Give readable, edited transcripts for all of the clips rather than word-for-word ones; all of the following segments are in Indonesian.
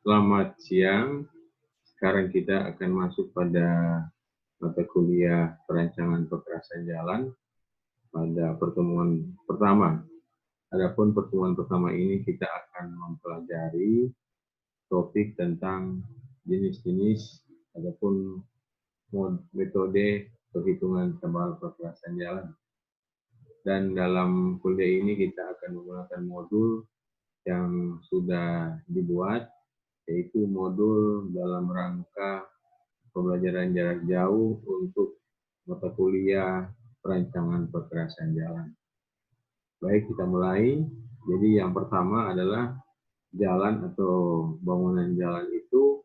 Selamat siang. Sekarang kita akan masuk pada mata kuliah perancangan pekerasan jalan pada pertemuan pertama. Adapun pertemuan pertama ini kita akan mempelajari topik tentang jenis-jenis ataupun metode perhitungan tebal pekerasan jalan. Dan dalam kuliah ini kita akan menggunakan modul yang sudah dibuat, yaitu modul dalam rangka pembelajaran jarak jauh untuk mata kuliah perancangan pekerasan jalan. Baik, kita mulai. Jadi yang pertama adalah jalan atau bangunan jalan itu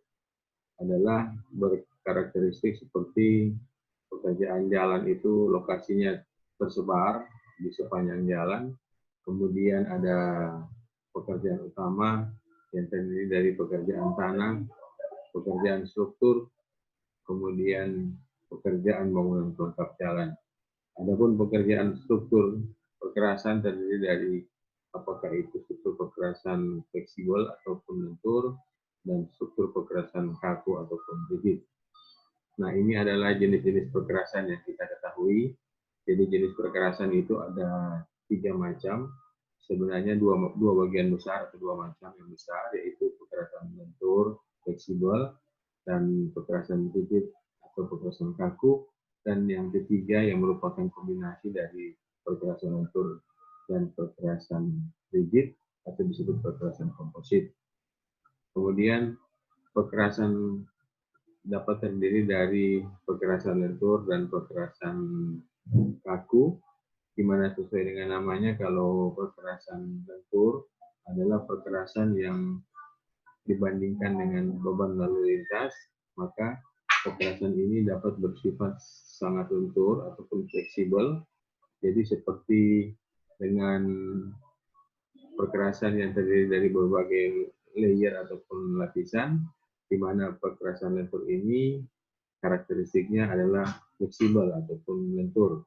adalah berkarakteristik seperti pekerjaan jalan itu lokasinya tersebar di sepanjang jalan. Kemudian ada pekerjaan utama yang terdiri dari pekerjaan tanah, pekerjaan struktur, kemudian pekerjaan bangunan pelengkap jalan. Adapun pekerjaan struktur perkerasan terdiri dari apakah itu struktur perkerasan fleksibel ataupun lentur dan struktur perkerasan kaku ataupun rigid. Nah, ini adalah jenis-jenis perkerasan yang kita ketahui. Jadi jenis perkerasan itu ada 3 macam. Sebenarnya dua bagian besar atau 2 macam yang besar, yaitu perkerasan lentur, fleksibel, dan perkerasan rigid atau perkerasan kaku. Dan yang ketiga yang merupakan kombinasi dari perkerasan lentur dan perkerasan rigid atau disebut perkerasan komposit. Kemudian perkerasan dapat terdiri dari perkerasan lentur dan perkerasan kaku, di mana sesuai dengan namanya, kalau perkerasan lentur adalah perkerasan yang dibandingkan dengan beban lalu lintas, maka perkerasan ini dapat bersifat sangat lentur ataupun fleksibel. Jadi seperti dengan perkerasan yang terdiri dari berbagai layer ataupun lapisan, di mana perkerasan lentur ini karakteristiknya adalah fleksibel ataupun lentur.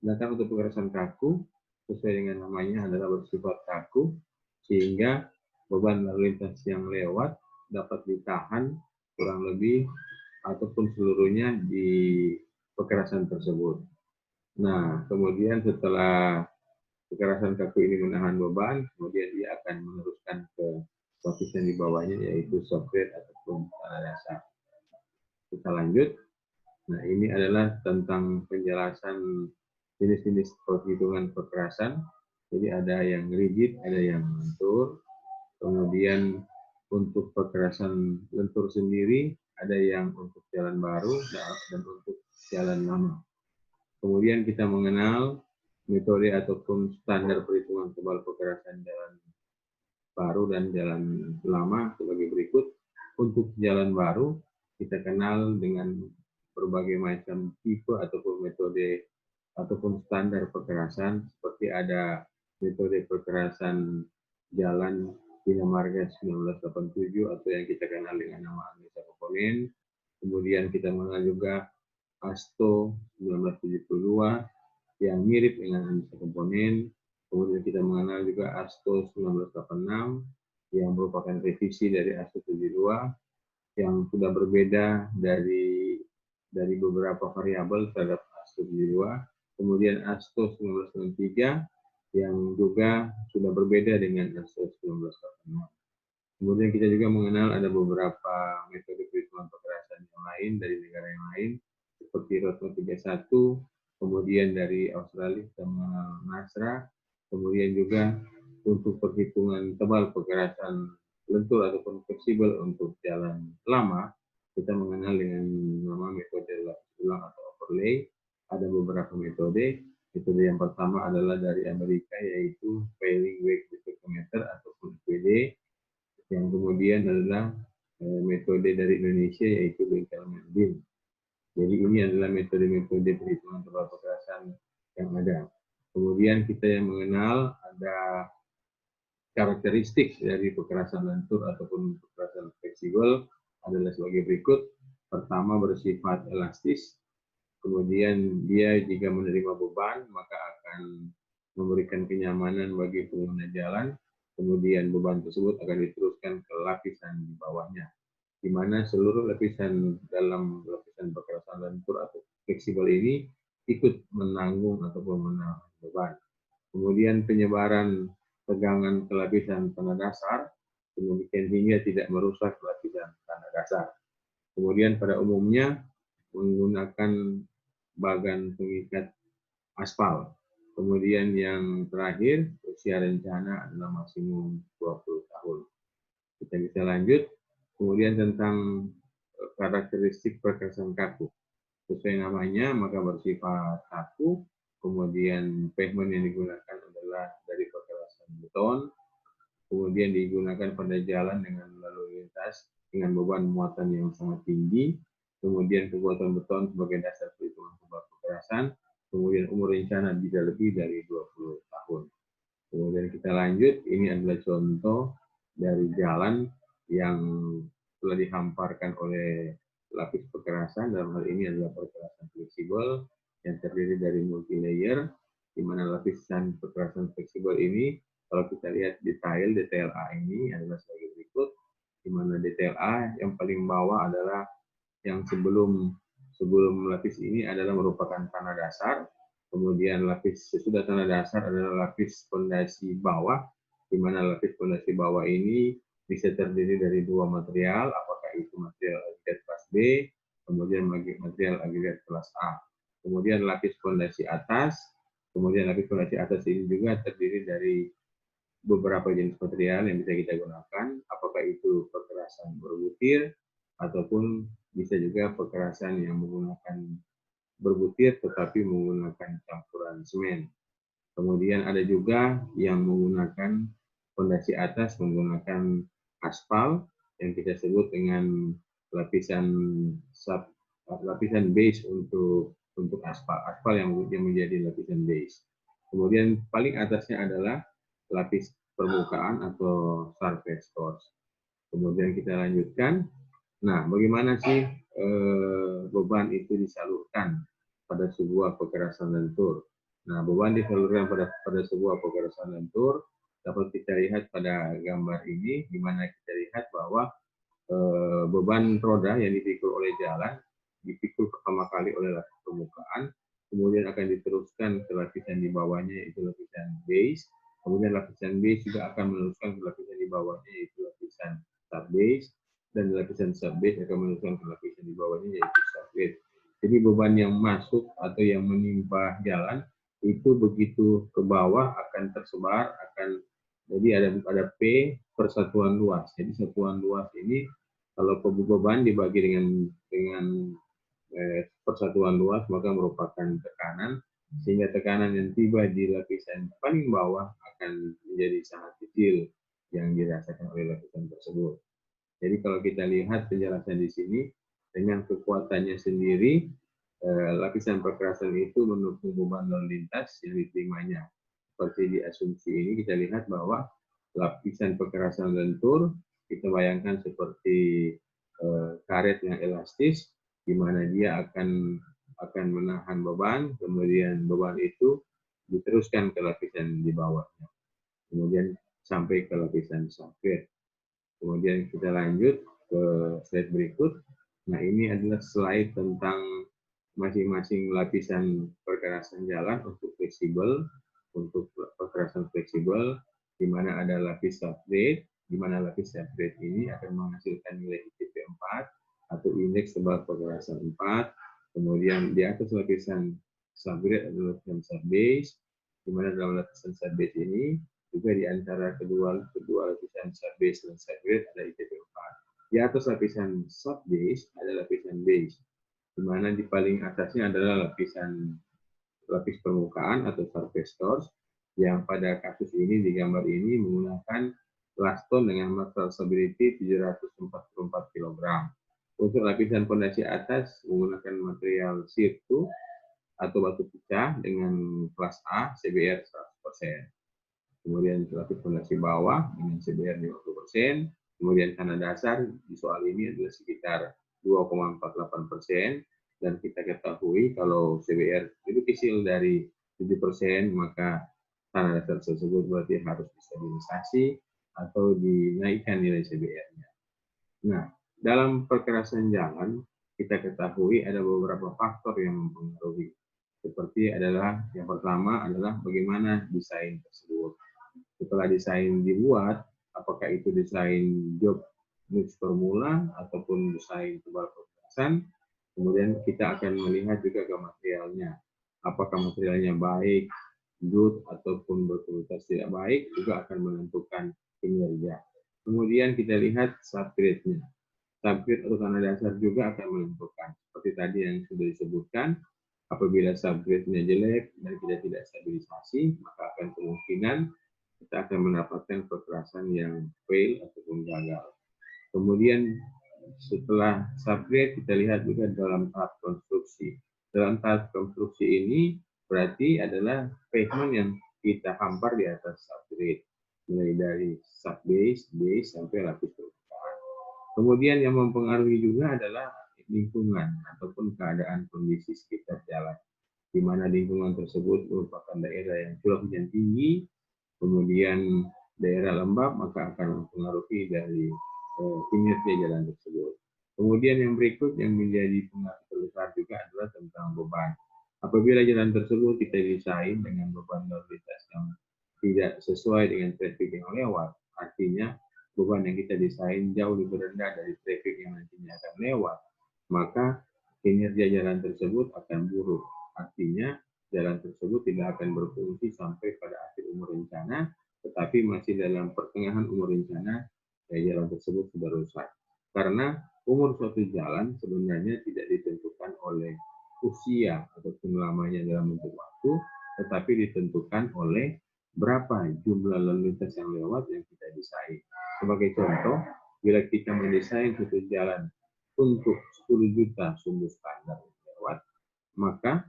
Sedangkan untuk perkerasan kaku, sesuai dengan namanya adalah bersifat kaku, sehingga beban lalu lintas yang lewat dapat ditahan kurang lebih ataupun seluruhnya di perkerasan tersebut. Nah, kemudian setelah perkerasan kaku ini menahan beban, kemudian dia akan meneruskan ke lapisan di bawahnya, yaitu substrate ataupun tanah dasar. Kita lanjut. Nah, ini adalah tentang penjelasan jenis-jenis perhitungan perkerasan. Jadi ada yang rigid, ada yang lentur. Kemudian untuk perkerasan lentur sendiri, ada yang untuk jalan baru dan untuk jalan lama. Kemudian kita mengenal metode ataupun standar perhitungan tebal perkerasan jalan baru dan jalan lama sebagai berikut. Untuk jalan baru, kita kenal dengan berbagai macam tipe ataupun metode ataupun standar perkerasan, seperti ada metode perkerasan jalan Bina Marga 1987 atau yang kita kenal dengan nama Anissa Komponen. Kemudian kita mengenal juga ASTO 1972 yang mirip dengan Anissa Komponen. Kemudian kita mengenal juga ASTO 1986 yang merupakan revisi dari ASTO 72 yang sudah berbeda dari beberapa variabel terhadap ASTO 72. Kemudian ASTO 1993 yang juga sudah berbeda dengan ASTO 1986. Kemudian kita juga mengenal ada beberapa metode perhitungan perkerasan yang lain dari negara yang lain, seperti ROTO 31, kemudian dari Australia kita mengenal NASRA, kemudian juga untuk perhitungan tebal perkerasan lentur ataupun fleksibel untuk jalan lama, kita mengenal dengan nama metode lapis ulang atau overlay. Ada beberapa metode. Metode yang pertama adalah dari Amerika, yaitu Failing Wake Spectrometer ataupun FWD. Yang kemudian adalah metode dari Indonesia, yaitu Bengkelman Beam. Jadi ini adalah metode-metode perhitungan tebal perkerasan yang ada. Kemudian kita yang mengenal ada karakteristik dari perkerasan lentur ataupun perkerasan fleksibel adalah sebagai berikut. Pertama, bersifat elastis. Kemudian dia jika menerima beban maka akan memberikan kenyamanan bagi pengguna jalan. Kemudian beban tersebut akan diteruskan ke lapisan di bawahnya, di mana seluruh lapisan dalam lapisan perkerasan lentur atau fleksibel ini ikut menanggung ataupun menahan beban. Kemudian penyebaran tegangan ke lapisan tanah dasar, kemudian hingga tidak merusak lapisan tanah dasar. Kemudian pada umumnya menggunakan bagan pengikat aspal. Kemudian yang terakhir, usia rencana adalah maksimum 20 tahun. Kita bisa lanjut. Kemudian tentang karakteristik perkerasan kaku. Sesuai namanya, maka bersifat kaku. Kemudian pavement yang digunakan adalah dari perkerasan beton. Kemudian digunakan pada jalan dengan lalu lintas dengan beban muatan yang sangat tinggi. Kemudian kekuatan beton sebagai dasar perhitungan sebab perkerasan. Kemudian umur rencana bisa lebih dari 20 tahun. Kemudian kita lanjut, ini adalah contoh dari jalan yang telah dihamparkan oleh lapis perkerasan, dalam hal ini adalah perkerasan fleksibel yang terdiri dari multi layer, di mana lapisan perkerasan fleksibel ini, kalau kita lihat detail A ini adalah sebagai berikut, di mana detail A yang paling bawah adalah yang sebelum lapis ini adalah merupakan tanah dasar. Kemudian lapis sesudah tanah dasar adalah lapis fondasi bawah, di mana lapis fondasi bawah ini bisa terdiri dari dua material, apakah itu material agregat kelas B, kemudian material agregat kelas A. Kemudian lapis fondasi atas, kemudian lapis fondasi atas ini juga terdiri dari beberapa jenis material yang bisa kita gunakan, apakah itu perkerasan berbutir, ataupun bisa juga perkerasan yang menggunakan berbutir tetapi menggunakan campuran semen. Kemudian ada juga yang menggunakan fondasi atas menggunakan aspal yang kita sebut dengan lapisan base untuk aspal yang menjadi lapisan base. Kemudian paling atasnya adalah lapis permukaan atau surface course. Kemudian kita lanjutkan. Nah, bagaimana sih beban itu disalurkan pada sebuah perkerasan lentur? Nah, beban disalurkan pada sebuah perkerasan lentur dapat kita lihat pada gambar ini, di mana kita lihat bahwa beban roda yang dipikul oleh jalan dipikul pertama kali oleh lapis permukaan, kemudian akan diteruskan ke lapisan di bawahnya yaitu lapisan base, kemudian lapisan base juga akan meneruskan ke lapisan di bawahnya yaitu lapisan subbase, dan lapisan subbase akan meneruskan ke lapisan di bawahnya yaitu subbase. Jadi beban yang masuk atau yang menimpa jalan itu begitu ke bawah akan tersebar, jadi ada P per satuan luas. Jadi satuan luas ini kalau beban dibagi dengan persatuan luas maka merupakan tekanan, sehingga tekanan yang tiba di lapisan paling bawah akan menjadi sangat kecil yang dirasakan oleh lapisan tersebut. Jadi kalau kita lihat penjelasan di sini dengan kekuatannya sendiri, lapisan perkerasan itu mendukung beban lalu lintas yang diterimanya. Seperti di asumsi ini kita lihat bahwa lapisan perkerasan lentur kita bayangkan seperti karet yang elastis, di mana dia akan menahan beban, kemudian beban itu diteruskan ke lapisan di bawahnya, kemudian sampai ke lapisan subgrade. Kemudian kita lanjut ke slide berikut. Nah, ini adalah slide tentang masing-masing lapisan perkerasan jalan untuk fleksibel, untuk perkerasan fleksibel, di mana ada lapis subgrade, di mana lapis subgrade ini akan menghasilkan nilai ITP 4 atau indeks tebal perkerasan 4. Kemudian di atas lapisan subgrade adalah lapisan subbase, di mana dalam lapisan subbase ini juga di antara kedua lapisan subbase dan subgrade ada ITP 4. Di atas lapisan subbase ada lapisan base, di mana di paling atasnya adalah lapis permukaan atau surface course, yang pada kasus ini di gambar ini menggunakan laston dengan material stability 744 kg. Untuk lapisan fondasi atas menggunakan material sirtu atau batu pecah dengan kelas A CBR 100%. Kemudian lapis fondasi bawah dengan CBR 50%. Kemudian tanah dasar di soal ini adalah sekitar 2,48%. Dan kita ketahui kalau CBR lebih kecil dari 7%, maka tanah dasar tersebut berarti harus distabilisasi atau dinaikkan nilai CBR-nya. Nah, dalam perkerasan jalan, kita ketahui ada beberapa faktor yang mempengaruhi. Seperti adalah yang pertama adalah bagaimana desain tersebut. Setelah desain dibuat, apakah itu desain job mix formula ataupun desain tebal perkerasan, kemudian kita akan melihat juga ke materialnya. Apakah materialnya baik, good, ataupun berkualitas tidak baik, juga akan menentukan kinerja. Kemudian kita lihat subgrade-nya. Subgrade atau tanah dasar juga akan menentukan. Seperti tadi yang sudah disebutkan, apabila subgrade-nya jelek dan kita tidak stabilisasi, maka akan kemungkinan kita akan mendapatkan kekerasan yang fail ataupun gagal. Kemudian setelah subgrade kita lihat juga dalam tahap konstruksi. Dalam tahap konstruksi ini berarti adalah pavement yang kita hampar di atas subgrade, mulai dari subbase, base sampai lapis permukaan. Kemudian yang mempengaruhi juga adalah lingkungan ataupun keadaan kondisi sekitar jalan, di mana lingkungan tersebut merupakan daerah yang curah hujan tinggi, kemudian daerah lembab, maka akan mempengaruhi dari kinerja jalan tersebut. Kemudian yang berikut yang menjadi pengaruh terbesar juga adalah tentang beban. Apabila jalan tersebut kita desain dengan beban lalu lintas yang tidak sesuai dengan traffic yang lewat, artinya beban yang kita desain jauh lebih rendah dari traffic yang nantinya akan lewat, maka kinerja jalan tersebut akan buruk. Artinya jalan tersebut tidak akan berfungsi sampai pada akhir umur rencana, tetapi masih dalam pertengahan umur rencana, jalan tersebut sudah rusak. Karena umur suatu jalan sebenarnya tidak ditentukan oleh usia ataupun lamanya dalam bentuk waktu, tetapi ditentukan oleh berapa jumlah lalu lintas yang lewat yang kita desain. Sebagai contoh, bila kita mendesain suatu jalan untuk 10 juta sumbu standar lewat, maka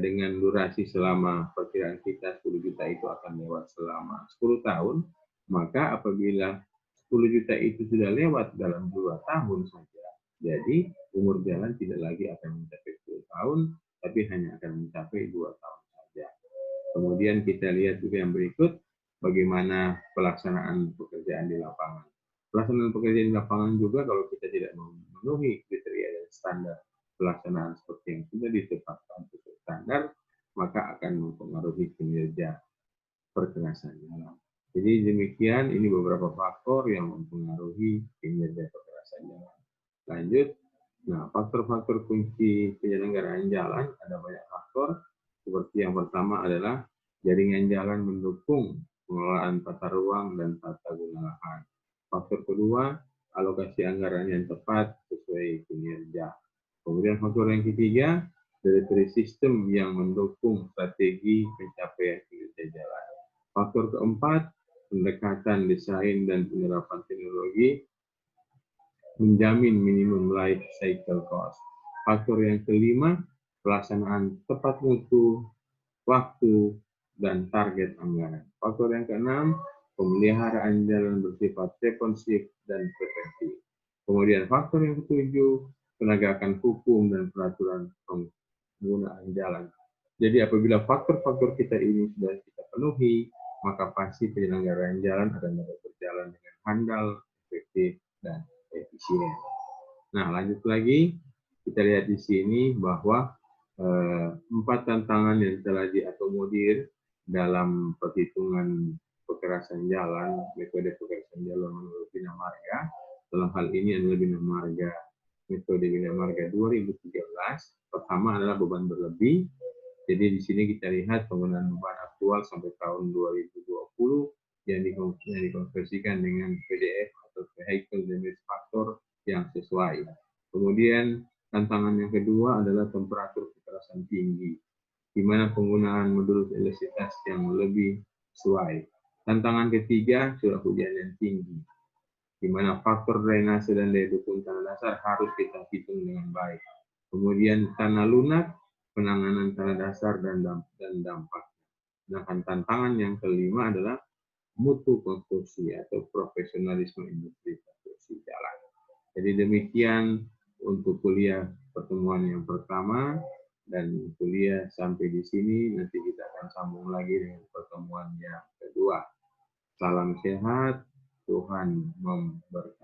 dengan durasi selama perkiraan kita 10 juta itu akan lewat selama 10 tahun, maka apabila 10 juta itu sudah lewat dalam 2 tahun saja, jadi umur jalan tidak lagi akan mencapai 10 tahun, tapi hanya akan mencapai 2 tahun saja. Kemudian kita lihat juga yang berikut, bagaimana pelaksanaan pekerjaan di lapangan. Pelaksanaan pekerjaan di lapangan juga kalau kita tidak memenuhi kriteria dan standar pelaksanaan seperti yang sudah ditetapkan sesuai standar, maka akan mempengaruhi kinerja perkerasan jalan. Jadi demikian, ini beberapa faktor yang mempengaruhi kinerja perkerasan jalan. Lanjut, nah faktor-faktor kunci penyelenggaraan jalan ada banyak faktor. Seperti yang pertama adalah jaringan jalan mendukung pengelolaan tata ruang dan tata guna lahan. Faktor kedua, alokasi anggaran yang tepat sesuai kinerja. Kemudian faktor yang ketiga, delivery system yang mendukung strategi pencapaian kinerja jalan. Faktor keempat, pendekatan desain dan penerapan teknologi menjamin minimum life cycle cost. Faktor yang kelima, pelaksanaan tepat mutu, waktu, dan target anggaran. Faktor yang keenam, pemeliharaan jalan bersifat responsif dan preventif. Kemudian faktor yang ketujuh, penegakan hukum dan peraturan penggunaan jalan. Jadi apabila faktor-faktor kita ini sudah kita penuhi, maka pasti penyelenggaraan jalan akan dapat berjalan dengan handal, efektif, dan efisien. Nah, lanjut lagi, kita lihat di sini bahwa 4 tantangan yang telah diakomodir dalam perhitungan perkerasan jalan, metode perkerasan jalan menurut Bina Marga. Dalam hal ini adalah Bina Marga, metode Bina Marga 2013. Pertama adalah beban berlebih. Jadi di sini kita lihat penggunaan beban aktual sampai tahun 2020 yang dikonversikan dengan PDF atau Vehicle Damage Factor yang sesuai. Kemudian tantangan yang kedua adalah temperatur kekerasan tinggi, di mana penggunaan modulus elastisitas yang lebih sesuai. Tantangan ketiga, curah hujan yang tinggi, di mana faktor drainase dan daya dukung tanah dasar harus kita hitung dengan baik. Kemudian tanah lunak, penanganan tanah dasar dan dampak. Sedangkan tantangan yang kelima adalah mutu konstruksi atau profesionalisme industri konstruksi jalan. Jadi demikian untuk kuliah pertemuan yang pertama, dan kuliah sampai di sini. Nanti kita akan akan sambung lagi dengan pertemuan yang kedua. Salam sehat, Tuhan memberkati.